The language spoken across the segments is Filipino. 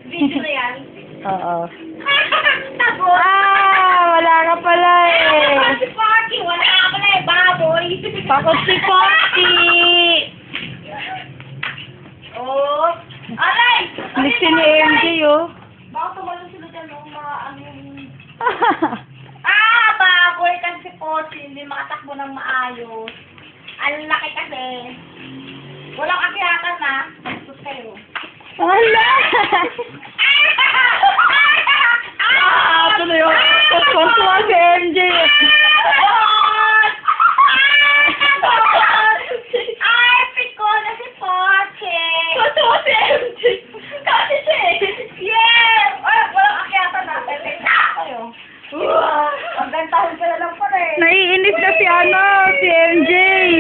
Video na yan. Oo. Tago! Wala ka pala eh. Si Pocky, wala ka pala eh, baboy. Pakot si Pocky. Oh. Aray! Gusto ni MJ oh. Baka tumalong sila dyan, no? Mga ano yung... baboy kasi si Pocky, hindi makatakbo ng maayos. Ang laki kasi. Walang akyatan na. Bastos kayo. Wala. Ito na yun. Kaswa si MJ. Ay, piko na si Poche. Kaswa si MJ. Kasi siya eh. Yeah! Walang akyatan na. Kayo. Ang gantahan ka na lang pala eh. Naiinis na si MJ.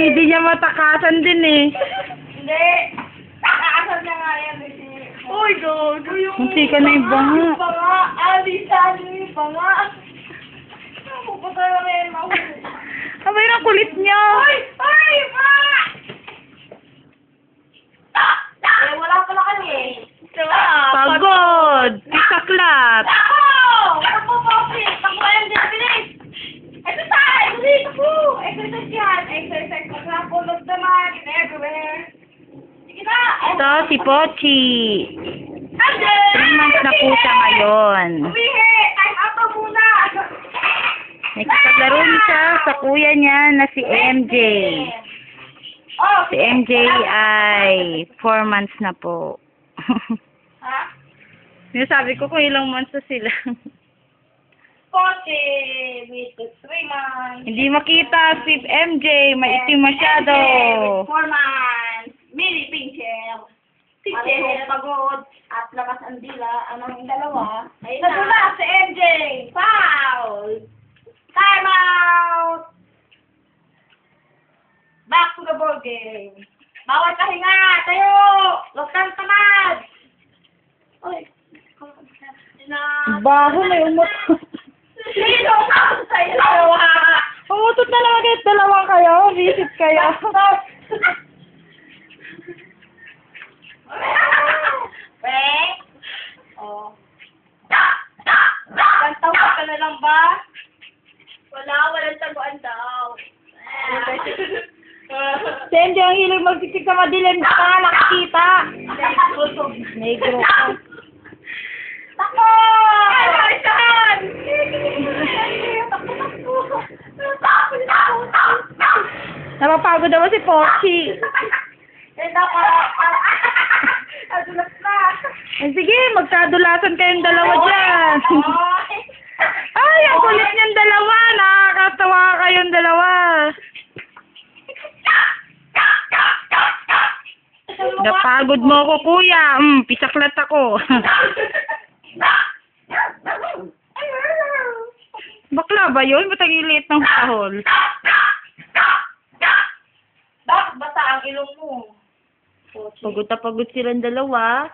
Hindi niya matakasan din eh. Hindi. Nakasal na nga yan eh. Uy, gago yung... Munti ka na yung banga. Banga. Alisan yung banga. Pupunta na nga yan, mahuli. Abay na kulit niya. Ay! Ay! Banga! Eh, wala pala kami eh. Pagod. Pisaklat. Ako! Takbo, Poppy! Takbo yan din, bilis! Exercise! Bilis! Takbo! Exercise yan! Exercise! Magkakapulog naman in everywhere. Sige na! Ito si Pochi. 3 months na po siya ngayon. Umihi! Time out na muna! Nagpapaglaro siya sa kuya niya na si MJ. Oh, Si MJ ay 4 months na po. ha? Sinasabi ko kung ilang months na sila. Pochi! With the 3 months. Hindi makita si MJ. Maitim masyado. 4 months. Mini pinchel. Pinchel. Pagod. At lakas ang dila. Anong dalawa? Nadula si MJ. Foul! Time out! Back to the ball game. Bawal kahinga! Tayo! Huwag kang tamad! Uy! Baho na yung Sino ka sa'yo? Dalawa! Umutot na lang agad. Dalawa kayo. Visit kayo. Peng? Oh. Kantaw ka na lang ba? Walang taguan daw. Si MJ ang hilig magsiksik sa madilim. Baka nakakita. Negro ka. Tako! Ay, saan? Napapagod naman si Pochi. Adulas na. Sige, magkadulasan kayong dalawa dyan. Ay, ang kulit niyang dalawa. Nakakatawa kayong dalawa. Napagod mo ako, kuya. Pisaklat ako. Bakla ba yun? Ba't ang iliit ng kahol? Bakit basa ang ilong mo? Pagod na pagod silang dalawa.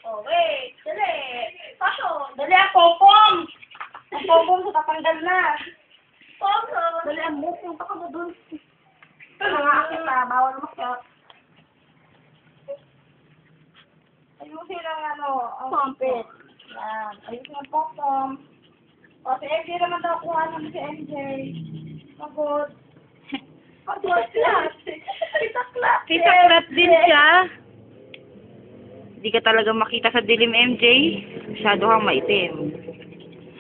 Oh, wait. Dali. Pasok. Dali ang pom-pom. Ang pom-pom sa tatanggal na. Pom-pom. Dali ang buhok. Punta ka ba dun? Mga kita. Bawal masyat. Ayusin ang ang pampit. Yan. Ayusin ang pom-pom. O, si MJ naman daw kuha naman si MJ. Pagod. Pagod siya. Pisaklat. Pisaklat din siya. Hindi ka talaga makita sa dilim, MJ. Masyado kang maitim.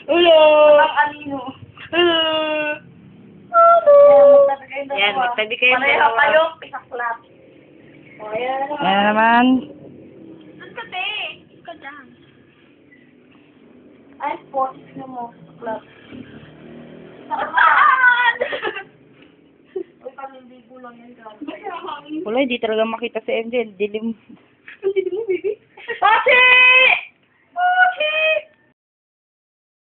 Hello! Ang anino. Hello! Yan, magtabi kayong Pareha dalawa. kayong pisaklat. O, ayan naman. Ayan naman. Doon ka, te. Ka dyan. Ay, sports na mo. Pisaklat. Pisaklat! Uy, pamimbigo lang yan dyan. Wala, hindi talaga makita si MJ. Dilim. Hindi mo, baby. Pati!